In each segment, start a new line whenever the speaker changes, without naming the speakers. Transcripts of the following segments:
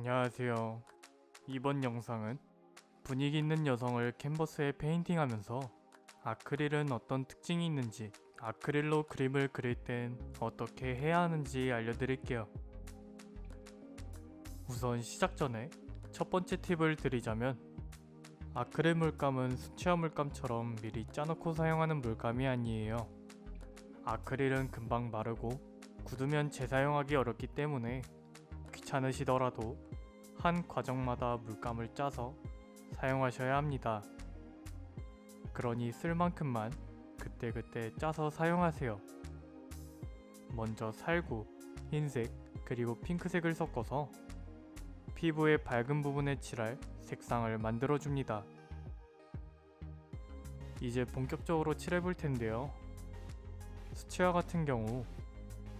안녕하세요. 이번 영상은 분위기 있는 여성을 캔버스에 페인팅하면서 아크릴은 어떤 특징이 있는지, 아크릴로 그림을 그릴 땐 어떻게 해야 하는지 알려드릴게요. 우선 시작 전에 첫 번째 팁을 드리자면, 아크릴 물감은 수채화 물감처럼 미리 짜놓고 사용하는 물감이 아니에요. 아크릴은 금방 마르고 굳으면 재사용하기 어렵기 때문에 귀찮으시더라도 한 과정마다 물감을 짜서 사용하셔야 합니다. 그러니 쓸 만큼만 그때그때 짜서 사용하세요. 먼저 살구, 흰색, 그리고 핑크색을 섞어서 피부의 밝은 부분에 칠할 색상을 만들어줍니다. 이제 본격적으로 칠해볼 텐데요. 수채화 같은 경우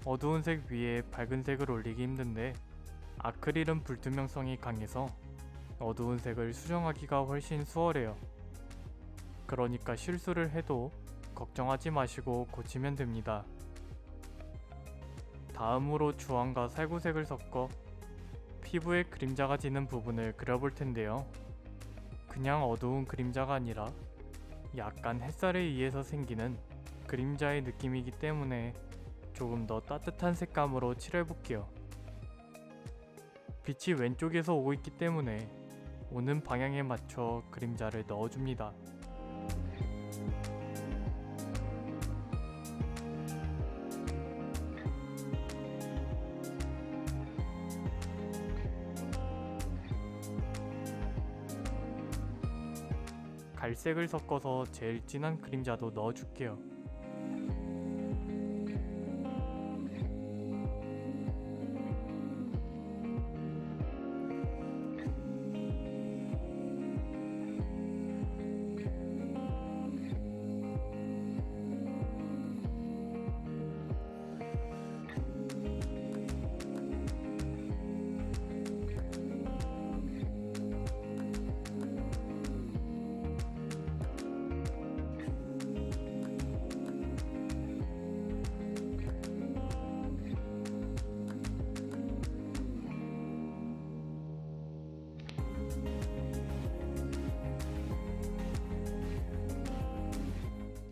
어두운 색 위에 밝은 색을 올리기 힘든데, 아크릴은 불투명성이 강해서 어두운 색을 수정하기가 훨씬 수월해요. 그러니까 실수를 해도 걱정하지 마시고 고치면 됩니다. 다음으로 주황과 살구색을 섞어 피부에 그림자가 지는 부분을 그려볼 텐데요. 그냥 어두운 그림자가 아니라 약간 햇살에 의해서 생기는 그림자의 느낌이기 때문에 조금 더 따뜻한 색감으로 칠해볼게요. 빛이 왼쪽에서 오고 있기 때문에 오는 방향에 맞춰 그림자를 넣어줍니다. 갈색을 섞어서 제일 진한 그림자도 넣어줄게요.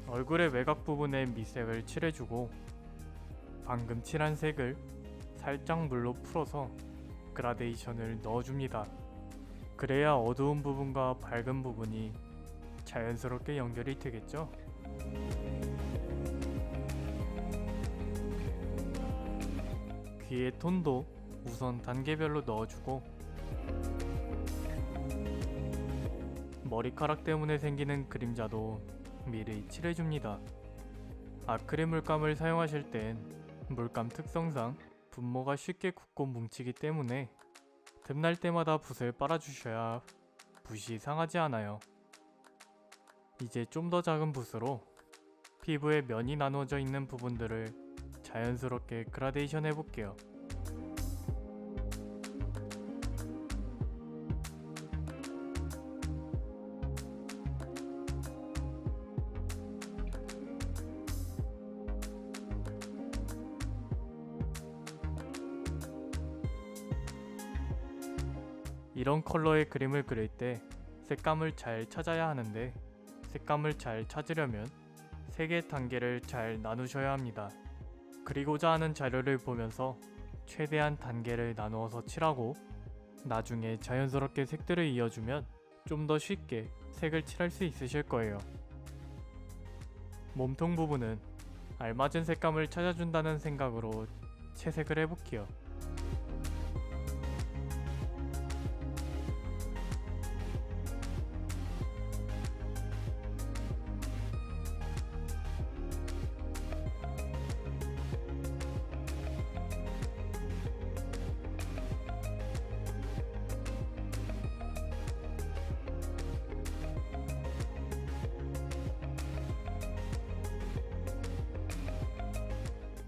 얼굴의 외곽 부분에 미색을 칠해주고, 방금 칠한 색을 살짝 물로 풀어서 그라데이션을 넣어줍니다. 그래야 어두운 부분과 밝은 부분이 자연스럽게 연결이 되겠죠? 귀의 톤도 우선 단계별로 넣어주고, 머리카락 때문에 생기는 그림자도 미리 칠해줍니다. 아크릴 물감을 사용하실 땐 물감 특성상 분모가 쉽게 굳고 뭉치기 때문에 틈날 때마다 붓을 빨아주셔야 붓이 상하지 않아요. 이제 좀 더 작은 붓으로 피부에 면이 나누어져 있는 부분들을 자연스럽게 그라데이션 해볼게요. 이런 컬러의 그림을 그릴 때 색감을 잘 찾아야 하는데, 색감을 잘 찾으려면 3개 단계를 잘 나누셔야 합니다. 그리고자 하는 자료를 보면서 최대한 단계를 나누어서 칠하고, 나중에 자연스럽게 색들을 이어주면 좀 더 쉽게 색을 칠할 수 있으실 거예요. 몸통 부분은 알맞은 색감을 찾아준다는 생각으로 채색을 해볼게요.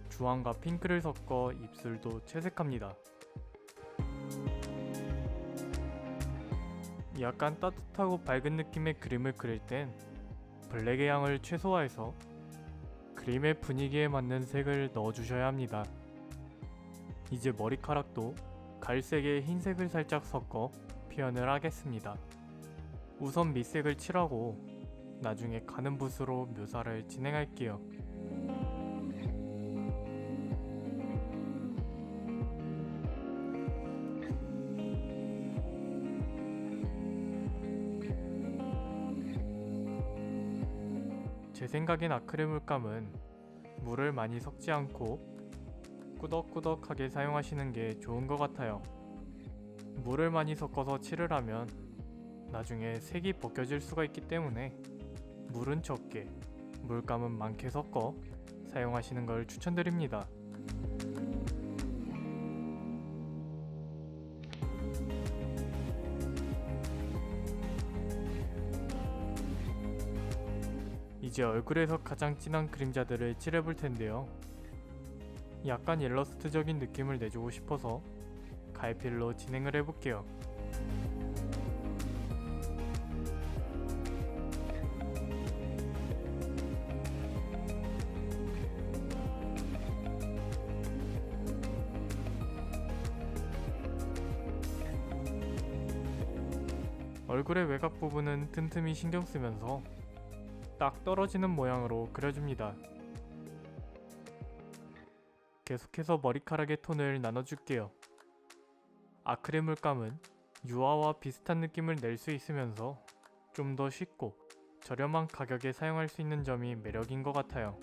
주황과 핑크를 섞어 입술도 채색합니다. 약간 따뜻하고 밝은 느낌의 그림을 그릴 땐 블랙의 양을 최소화해서 그림의 분위기에 맞는 색을 넣어주셔야 합니다. 이제 머리카락도 갈색에 흰색을 살짝 섞어 표현을 하겠습니다. 우선 밑색을 칠하고 나중에 가는 붓으로 묘사를 진행할게요. 제 생각엔 아크릴 물감은 물을 많이 섞지 않고 꾸덕꾸덕하게 사용하시는 게 좋은 것 같아요. 물을 많이 섞어서 칠을 하면 나중에 색이 벗겨질 수가 있기 때문에 물은 적게, 물감은 많게 섞어 사용하시는 걸 추천드립니다. 이제 얼굴에서 가장 진한 그림자들을 칠해볼 텐데요. 약간 일러스트적인 느낌을 내주고 싶어서 갈필로 진행을 해볼게요. 얼굴의 외곽 부분은 틈틈이 신경 쓰면서 딱 떨어지는 모양으로 그려줍니다. 계속해서 머리카락의 톤을 나눠줄게요. 아크릴 물감은 유화와 비슷한 느낌을 낼 수 있으면서 좀 더 쉽고 저렴한 가격에 사용할 수 있는 점이 매력인 것 같아요.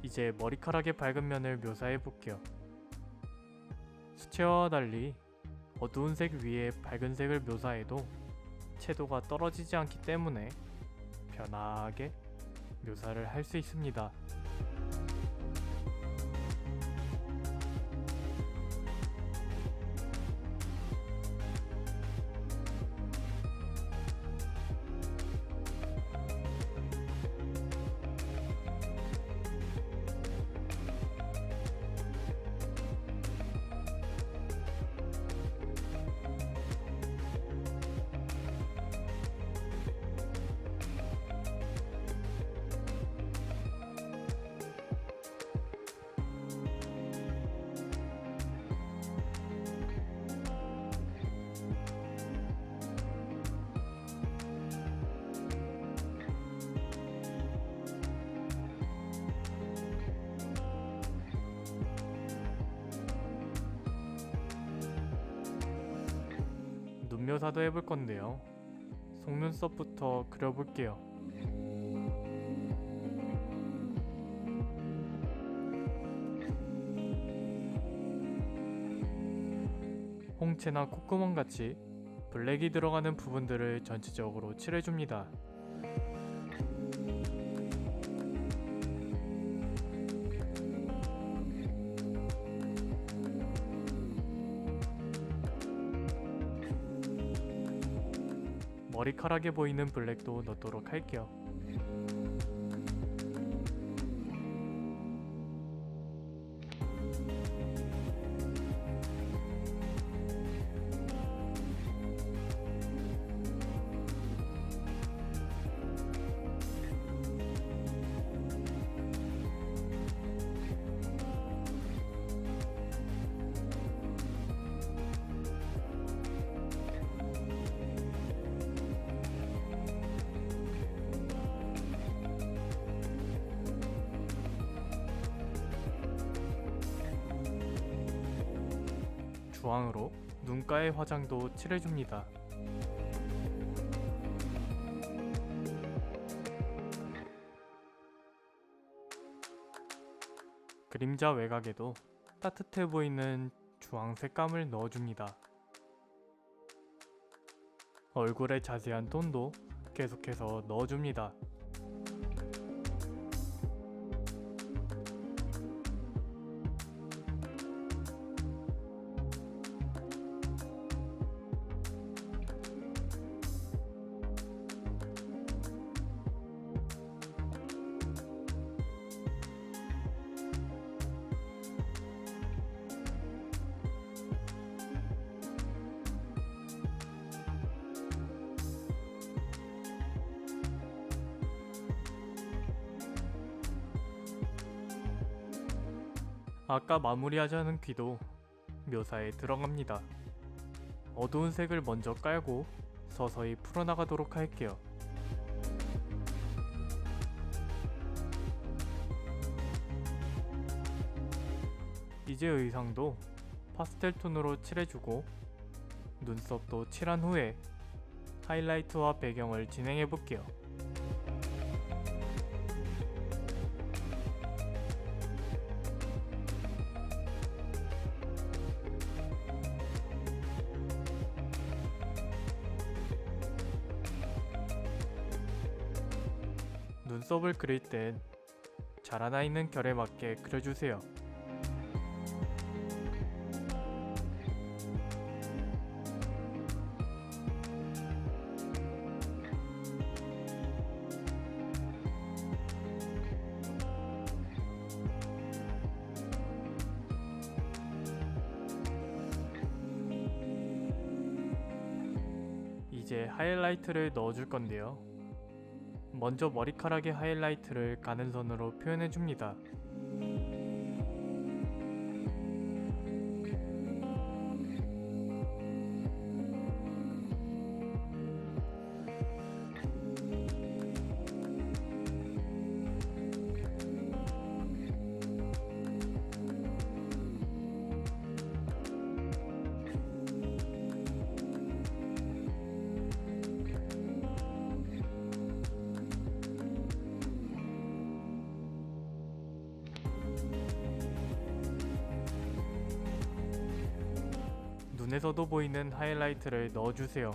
이제 머리카락의 밝은 면을 묘사해 볼게요. 수채화와 달리 어두운 색 위에 밝은 색을 묘사해도 채도가 떨어지지 않기 때문에 편하게 묘사를 할 수 있습니다. 눈 묘사도 해볼 건데요. 속눈썹부터 그려볼게요. 홍채나 콧구멍 같이 블랙이 들어가는 부분들을 전체적으로 칠해줍니다. 머리카락에 보이는 블랙도 넣도록 할게요. 주황으로 눈가의 화장도 칠해줍니다. 그림자 외곽에도 따뜻해 보이는 주황 색감을 넣어줍니다. 얼굴의 자세한 톤도 계속해서 넣어줍니다. 아까 마무리하지 않은 귀도 묘사에 들어갑니다. 어두운 색을 먼저 깔고 서서히 풀어나가도록 할게요. 이제 의상도 파스텔 톤으로 칠해주고 눈썹도 칠한 후에 하이라이트와 배경을 진행해볼게요. 눈썹을 그릴 땐 자라나 있는 결에 맞게 그려주세요. 이제 하이라이트를 넣어줄 건데요. 먼저 머리카락에 하이라이트를 가는 선으로 표현해줍니다. 눈에서도 보이는 하이라이트를 넣어주세요.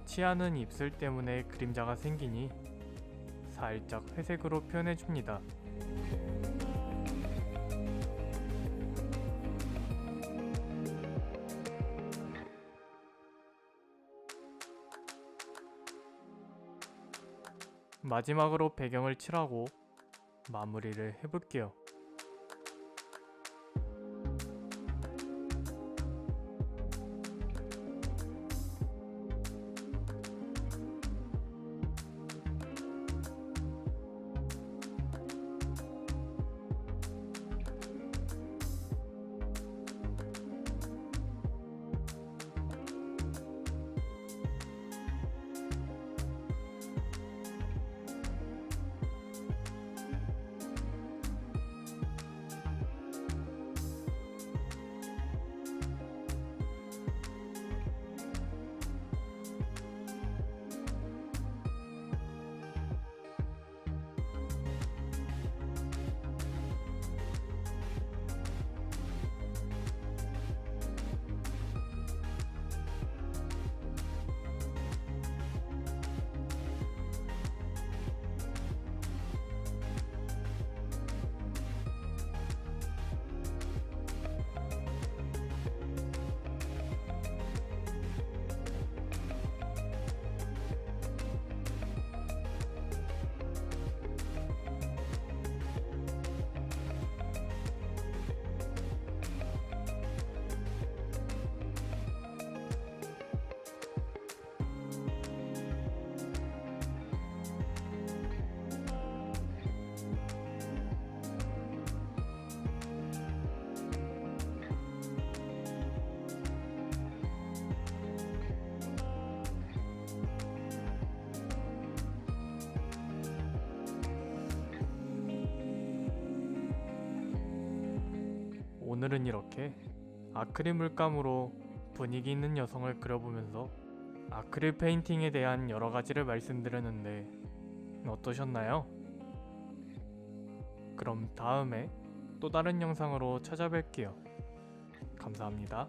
치아는 입술 때문에 그림자가 생기니 살짝 회색으로 표현해줍니다. 마지막으로 배경을 칠하고 마무리를 해볼게요. 오늘은 이렇게 아크릴 물감으로 분위기 있는 여성을 그려보면서 아크릴 페인팅에 대한 여러 가지를 말씀드렸는데 어떠셨나요? 그럼 다음에 또 다른 영상으로 찾아뵐게요. 감사합니다.